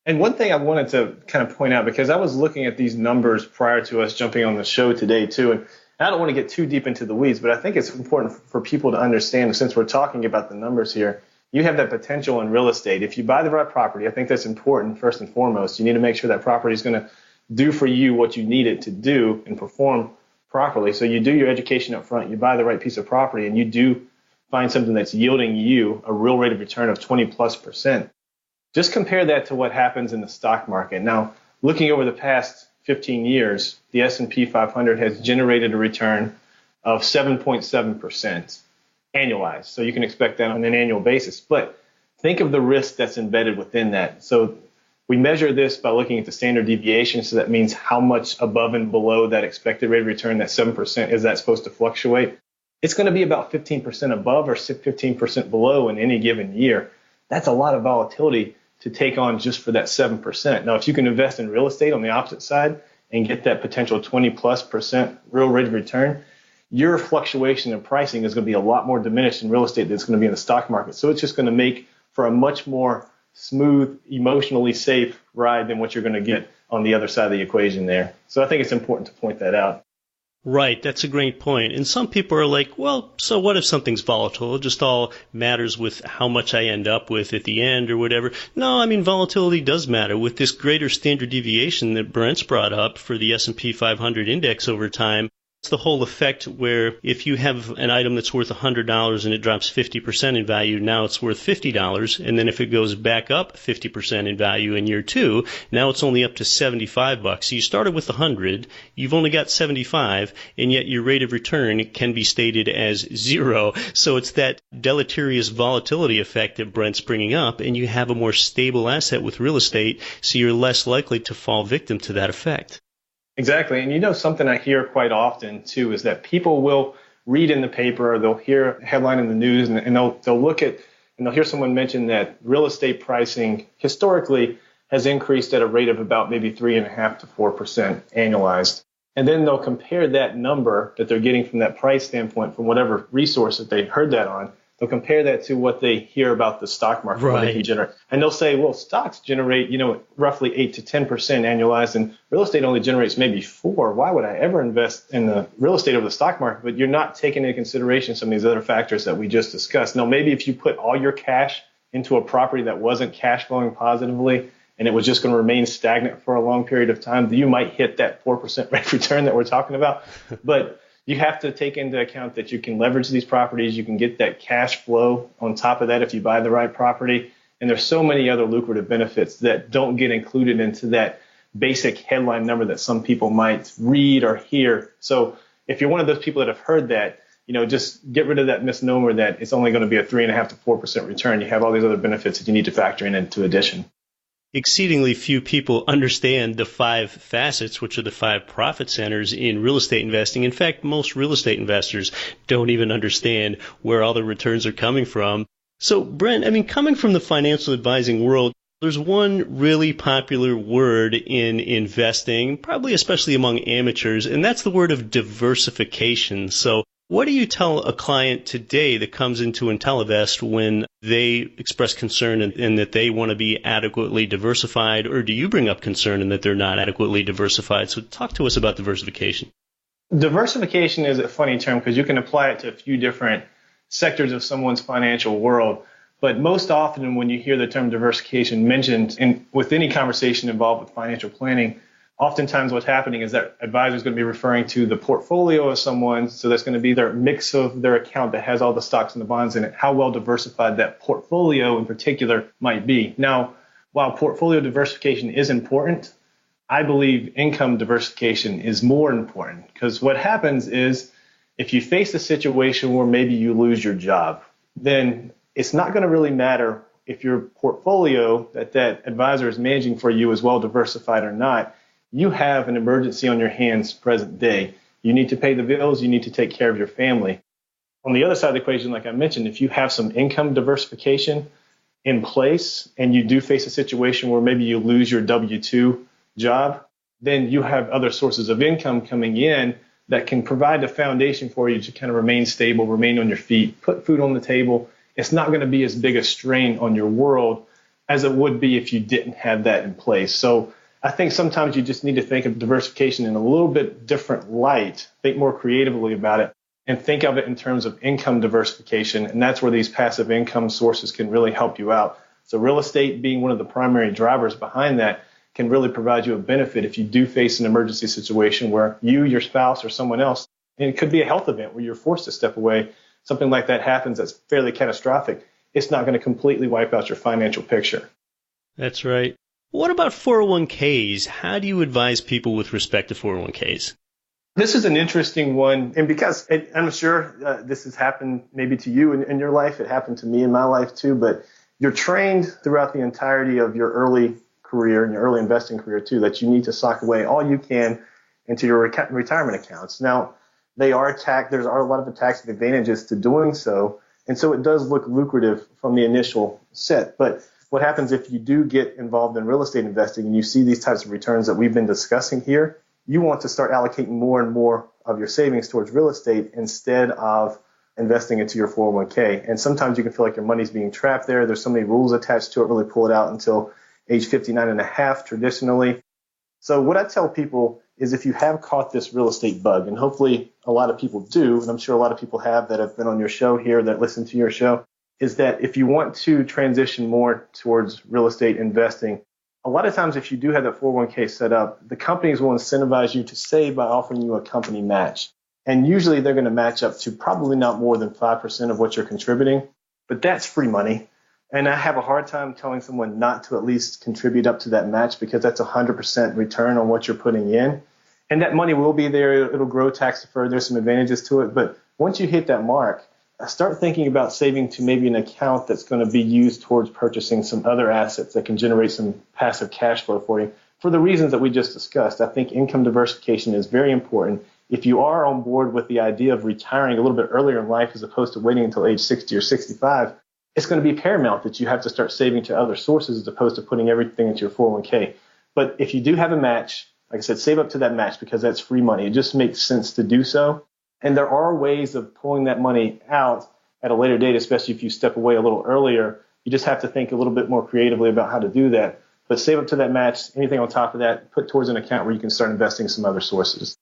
And one thing I wanted to kind of point out, because I was looking at these numbers prior to us jumping on the show today too, and I don't want to get too deep into the weeds, but I think it's important for people to understand, since we're talking about the numbers here, you have that potential in real estate. If you buy the right property, I think that's important first and foremost. You need to make sure that property is going to do for you what you need it to do and perform properly. So you do your education up front, you buy the right piece of property, and you do find something that's yielding you a real rate of return of 20+%. Just compare that to what happens in the stock market. Now, looking over the past 15 years, the S&P 500 has generated a return of 7.7% annualized. So you can expect that on an annual basis. But think of the risk that's embedded within that. So we measure this by looking at the standard deviation. So that means how much above and below that expected rate of return, that 7%, is that supposed to fluctuate? It's going to be about 15% above or 15% below in any given year. That's a lot of volatility to take on just for that 7%. Now, if you can invest in real estate on the opposite side and get that potential 20+% real rate of return, your fluctuation in pricing is going to be a lot more diminished in real estate than it's going to be in the stock market. So it's just going to make for a much more smooth, emotionally safe ride than what you're going to get on the other side of the equation there. So I think it's important to point that out. Right, that's a great point. And some people are like, well, so what if something's volatile? It just all matters with how much I end up with at the end or whatever. No, I mean, volatility does matter. With this greater standard deviation that Brent's brought up for the S&P 500 index over time, it's the whole effect where if you have an item that's worth $100 and it drops 50% in value, now it's worth $50. And then if it goes back up 50% in value in year two, now it's only up to $75. So you started with 100, you've only got 75, and yet your rate of return can be stated as 0. So it's that deleterious volatility effect that Brent's bringing up, and you have a more stable asset with real estate, so you're less likely to fall victim to that effect. Exactly. And something I hear quite often, too, is that people will read in the paper or they'll hear a headline in the news and they'll look at and they'll hear someone mention that real estate pricing historically has increased at a rate of about maybe 3.5% to 4% annualized. And then they'll compare that number that they're getting from that price standpoint from whatever resource that they heard that on. They'll compare that to what they hear about the stock market, what they can generate. And they'll say, well, stocks generate, roughly 8 to 10% annualized, and real estate only generates maybe 4%. Why would I ever invest in the real estate over the stock market? But you're not taking into consideration some of these other factors that we just discussed. Now, maybe if you put all your cash into a property that wasn't cash flowing positively and it was just going to remain stagnant for a long period of time, you might hit that 4% rate of return that we're talking about. But you have to take into account that you can leverage these properties. You can get that cash flow on top of that if you buy the right property. And there's so many other lucrative benefits that don't get included into that basic headline number that some people might read or hear. So if you're one of those people that have heard that, just get rid of that misnomer that it's only going to be a 3.5% to 4% return. You have all these other benefits that you need to factor into addition. Exceedingly few people understand the 5 facets, which are the 5 profit centers in real estate investing. In fact, most real estate investors don't even understand where all the returns are coming from. So, Brent, coming from the financial advising world, there's one really popular word in investing, probably especially among amateurs, and that's the word of diversification. So what do you tell a client today that comes into Ntellivest when they express concern in that they want to be adequately diversified, or do you bring up concern in that they're not adequately diversified? So talk to us about diversification. Diversification is a funny term because you can apply it to a few different sectors of someone's financial world. But most often when you hear the term diversification mentioned with any conversation involved with financial planning, oftentimes what's happening is that advisor is going to be referring to the portfolio of someone. So that's going to be their mix of their account that has all the stocks and the bonds in it, how well diversified that portfolio in particular might be. Now, while portfolio diversification is important, I believe income diversification is more important, because what happens is if you face a situation where maybe you lose your job, then it's not going to really matter if your portfolio that advisor is managing for you is well diversified or not. You have an emergency on your hands present day. You need to pay the bills. You need to take care of your family. On the other side of the equation, like I mentioned, if you have some income diversification in place and you do face a situation where maybe you lose your W-2 job, then you have other sources of income coming in that can provide the foundation for you to kind of remain stable, remain on your feet, put food on the table. It's not going to be as big a strain on your world as it would be if you didn't have that in place. So I think sometimes you just need to think of diversification in a little bit different light, think more creatively about it, and think of it in terms of income diversification. And that's where these passive income sources can really help you out. So real estate being one of the primary drivers behind that can really provide you a benefit if you do face an emergency situation where you, your spouse, or someone else, and it could be a health event where you're forced to step away, something like that happens that's fairly catastrophic. It's not going to completely wipe out your financial picture. That's right. What about 401ks? How do you advise people with respect to 401ks? This is an interesting one, and because I'm sure this has happened maybe to you in your life. It happened to me in my life too, but you're trained throughout the entirety of your early career and your early investing career too that you need to sock away all you can into your retirement accounts. Now, they are taxed. There are a lot of tax advantages to doing so, and so it does look lucrative from the initial set. But what happens if you do get involved in real estate investing and you see these types of returns that we've been discussing here? You want to start allocating more and more of your savings towards real estate instead of investing into your 401k. And sometimes you can feel like your money's being trapped there. There's so many rules attached to it. Really pull it out until age 59 and a half traditionally. So what I tell people is if you have caught this real estate bug, and hopefully a lot of people do, and I'm sure a lot of people have that have been on your show here that listen to your show, is that if you want to transition more towards real estate investing, a lot of times if you do have that 401k set up, the companies will incentivize you to save by offering you a company match. And usually they're going to match up to probably not more than 5% of what you're contributing, but that's free money. And I have a hard time telling someone not to at least contribute up to that match because that's 100% return on what you're putting in. And that money will be there. It'll grow tax deferred. There's some advantages to it. But once you hit that mark, start thinking about saving to maybe an account that's going to be used towards purchasing some other assets that can generate some passive cash flow for you. For the reasons that we just discussed, I think income diversification is very important. If you are on board with the idea of retiring a little bit earlier in life as opposed to waiting until age 60 or 65, it's going to be paramount that you have to start saving to other sources as opposed to putting everything into your 401k. But if you do have a match, like I said, save up to that match because that's free money. It just makes sense to do so. And there are ways of pulling that money out at a later date, especially if you step away a little earlier. You just have to think a little bit more creatively about how to do that. But save up to that match. Anything on top of that, put towards an account where you can start investing in some other sources.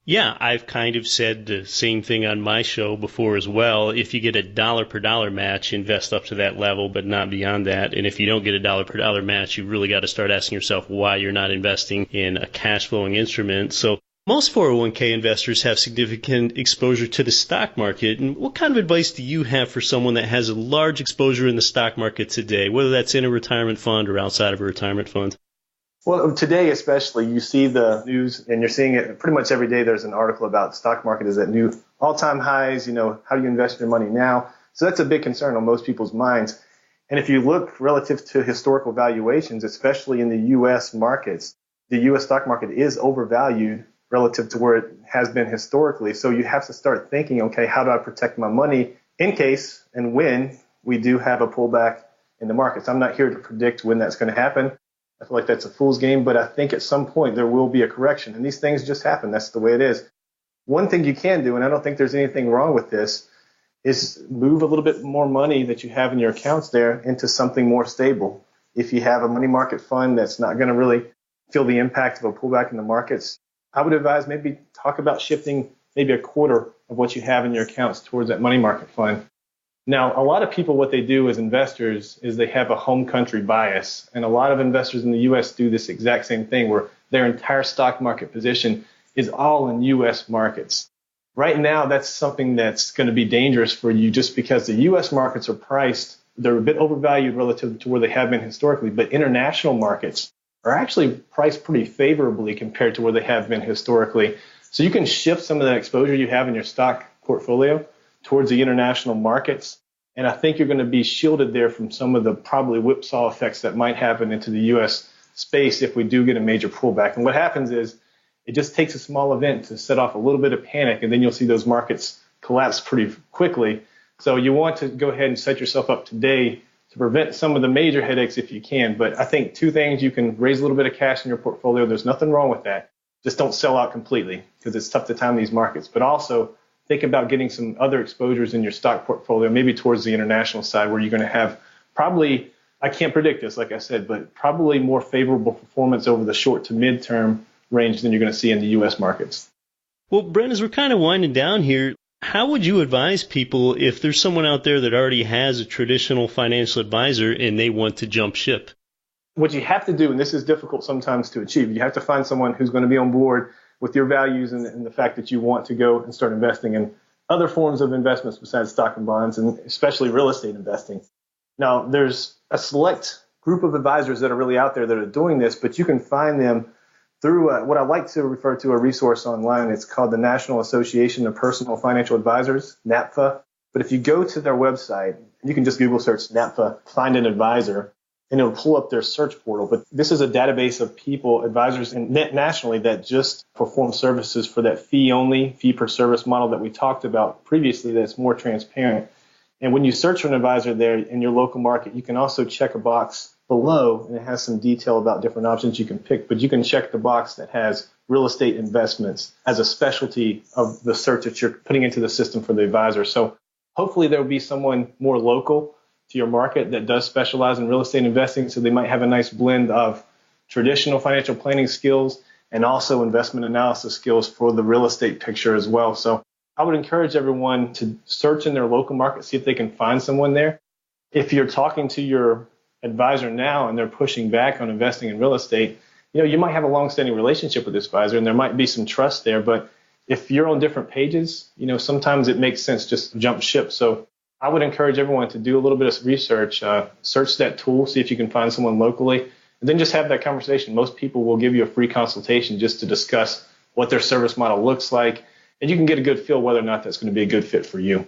Yeah, I've kind of said the same thing on my show before as well. If you get a dollar per dollar match, invest up to that level, but not beyond that. And if you don't get a dollar per dollar match, you really got to start asking yourself why you're not investing in a cash flowing instrument. So most 401k investors have significant exposure to the stock market. And what kind of advice do you have for someone that has a large exposure in the stock market today, whether that's in a retirement fund or outside of a retirement fund? Well, today especially, you see the news and you're seeing it pretty much every day. There's an article about the stock market is at new all-time highs. How do you invest your money now? So that's a big concern on most people's minds. And if you look relative to historical valuations, especially in the U.S. markets, the U.S. stock market is overvalued relative to where it has been historically. So you have to start thinking, okay, how do I protect my money in case and when we do have a pullback in the markets? I'm not here to predict when that's going to happen. I feel like that's a fool's game, but I think at some point there will be a correction, and these things just happen. That's the way it is. One thing you can do, and I don't think there's anything wrong with this, is move a little bit more money that you have in your accounts there into something more stable. If you have a money market fund that's not going to really feel the impact of a pullback in the markets, I would advise maybe talk about shifting maybe a quarter of what you have in your accounts towards that money market fund. Now, a lot of people, what they do as investors is they have a home country bias. And a lot of investors in the U.S. do this exact same thing where their entire stock market position is all in U.S. markets. Right now, that's something that's going to be dangerous for you just because the U.S. markets are priced. They're a bit overvalued relative to where they have been historically. But international markets are actually priced pretty favorably compared to where they have been historically. So you can shift some of that exposure you have in your stock portfolio towards the international markets. And I think you're going to be shielded there from some of the probably whipsaw effects that might happen into the U.S. space if we do get a major pullback. And what happens is it just takes a small event to set off a little bit of panic, and then you'll see those markets collapse pretty quickly. So you want to go ahead and set yourself up today to prevent some of the major headaches if you can. But I think two things: you can raise a little bit of cash in your portfolio. There's nothing wrong with that. Just don't sell out completely because it's tough to time these markets. But also think about getting some other exposures in your stock portfolio, maybe towards the international side where you're going to have probably, I can't predict this, like I said, but probably more favorable performance over the short to mid-term range than you're going to see in the U.S. markets. Well, Brent, as we're kind of winding down here, how would you advise people if there's someone out there that already has a traditional financial advisor and they want to jump ship? What you have to do, and this is difficult sometimes to achieve, you have to find someone who's going to be on board with your values and the fact that you want to go and start investing in other forms of investments besides stock and bonds, and especially real estate investing. Now, there's a select group of advisors that are really out there that are doing this, but you can find them through what I like to refer to a resource online. It's called the National Association of Personal Financial Advisors, NAPFA. But if you go to their website, you can just Google search NAPFA, find an advisor, and it'll pull up their search portal. But this is a database of people, advisors nationally, that just perform services for that fee-only, fee-per-service model that we talked about previously that's more transparent. And when you search for an advisor there in your local market, you can also check a box below, and it has some detail about different options you can pick. But you can check the box that has real estate investments as a specialty of the search that you're putting into the system for the advisor. So hopefully there will be someone more local to your market that does specialize in real estate investing, so they might have a nice blend of traditional financial planning skills and also investment analysis skills for the real estate picture as well. So I would encourage everyone to search in their local market, see if they can find someone there. If you're talking to your advisor now and they're pushing back on investing in real estate, you might have a long-standing relationship with this advisor and there might be some trust there. But if you're on different pages, sometimes it makes sense just to jump ship. So I would encourage everyone to do a little bit of research, search that tool, see if you can find someone locally, and then just have that conversation. Most people will give you a free consultation just to discuss what their service model looks like, and you can get a good feel whether or not that's going to be a good fit for you.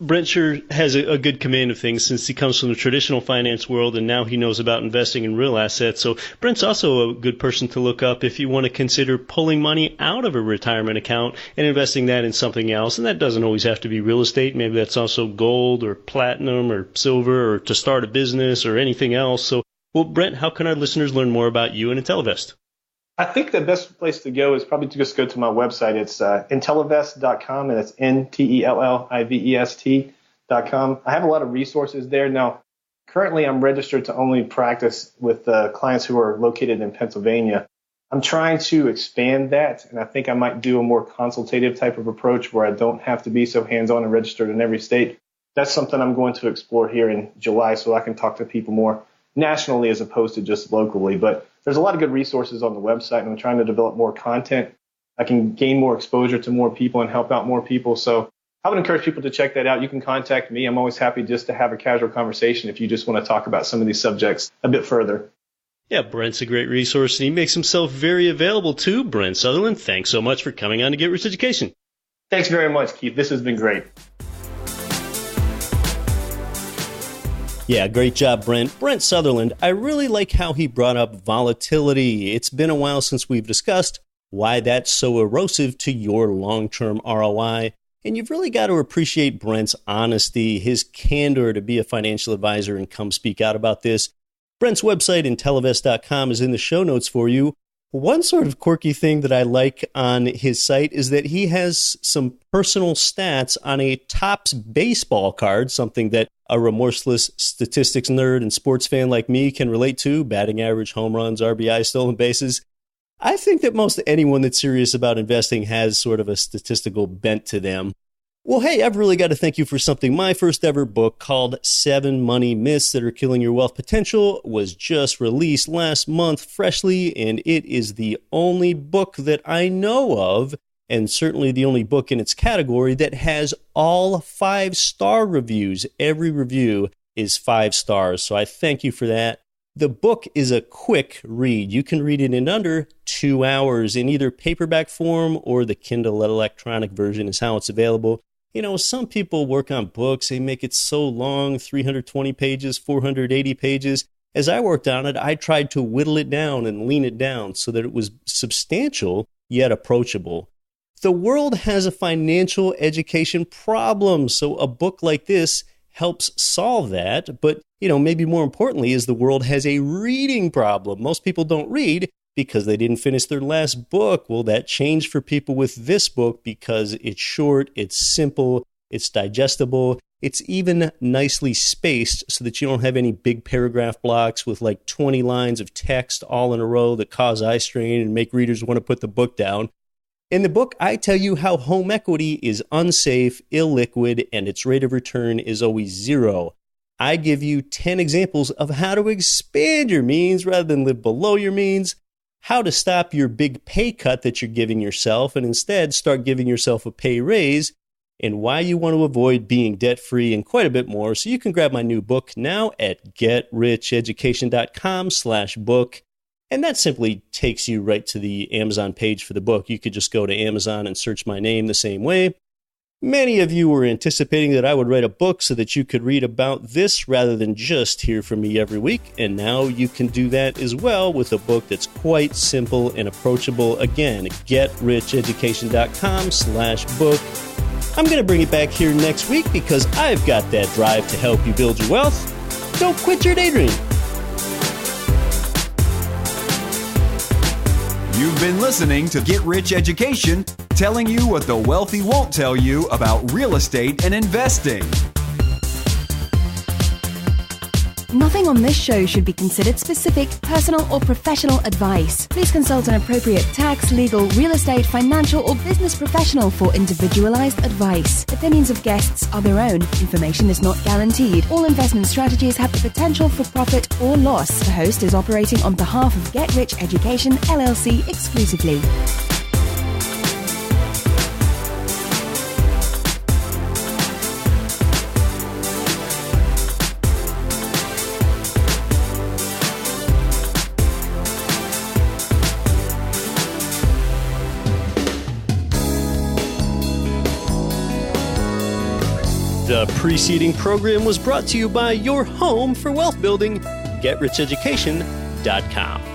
Brent sure has a good command of things since he comes from the traditional finance world and now he knows about investing in real assets. So Brent's also a good person to look up if you want to consider pulling money out of a retirement account and investing that in something else. And that doesn't always have to be real estate. Maybe that's also gold or platinum or silver or to start a business or anything else. So, well, Brent, how can our listeners learn more about you and Ntellivest? I think the best place to go is probably to just go to my website. It's Ntellivest.com, and it's Ntellivest.com. I have a lot of resources there. Now, currently I'm registered to only practice with clients who are located in Pennsylvania. I'm trying to expand that, and I think I might do a more consultative type of approach where I don't have to be so hands-on and registered in every state. That's something I'm going to explore here in July so I can talk to people more nationally as opposed to just locally. But there's a lot of good resources on the website, and I'm trying to develop more content. I can gain more exposure to more people and help out more people. So I would encourage people to check that out. You can contact me. I'm always happy just to have a casual conversation if you just want to talk about some of these subjects a bit further. Yeah, Brent's a great resource, and he makes himself very available too. Brent Sutherland, thanks so much for coming on to Get Rich Education. Thanks very much, Keith. This has been great. Yeah, great job, Brent. Brent Sutherland, I really like how he brought up volatility. It's been a while since we've discussed why that's so erosive to your long-term ROI. And you've really got to appreciate Brent's honesty, his candor to be a financial advisor and come speak out about this. Brent's website, Ntellivest.com, is in the show notes for you. One sort of quirky thing that I like on his site is that he has some personal stats on a Topps baseball card, something that a remorseless statistics nerd and sports fan like me can relate to: batting average, home runs, RBI, stolen bases. I think that most anyone that's serious about investing has sort of a statistical bent to them. Well, hey, I've really got to thank you for something. My first ever book called 7 Money Myths That Are Killing Your Wealth Potential was just released last month freshly, and it is the only book that I know of, and certainly the only book in its category, that has all 5-star reviews. Every review is 5 stars, so I thank you for that. The book is a quick read. You can read it in under 2 hours in either paperback form or the Kindle electronic version is how it's available. You know, some people work on books, they make it so long, 320 pages, 480 pages. As I worked on it, I tried to whittle it down and lean it down so that it was substantial yet approachable. The world has a financial education problem, so a book like this helps solve that. But, maybe more importantly is the world has a reading problem. Most people don't read because they didn't finish their last book. Well, that changed for people with this book because it's short, it's simple, it's digestible, it's even nicely spaced so that you don't have any big paragraph blocks with like 20 lines of text all in a row that cause eye strain and make readers want to put the book down. In the book, I tell you how home equity is unsafe, illiquid, and its rate of return is always 0. I give you 10 examples of how to expand your means rather than live below your means, how to stop your big pay cut that you're giving yourself and instead start giving yourself a pay raise, and why you want to avoid being debt-free, and quite a bit more. So you can grab my new book now at getricheducation.com/book. And that simply takes you right to the Amazon page for the book. You could just go to Amazon and search my name the same way. Many of you were anticipating that I would write a book so that you could read about this rather than just hear from me every week. And now you can do that as well with a book that's quite simple and approachable. Again, getricheducation.com/book. I'm going to bring it back here next week because I've got that drive to help you build your wealth. Don't quit your daydream. You've been listening to Get Rich Education, telling you what the wealthy won't tell you about real estate and investing. Nothing on this show should be considered specific, personal, or professional advice. Please consult an appropriate tax, legal, real estate, financial, or business professional for individualized advice. Opinions of guests are their own. Information is not guaranteed. All investment strategies have the potential for profit or loss. The host is operating on behalf of Get Rich Education, LLC exclusively. The preceding program was brought to you by your home for wealth building, GetRichEducation.com.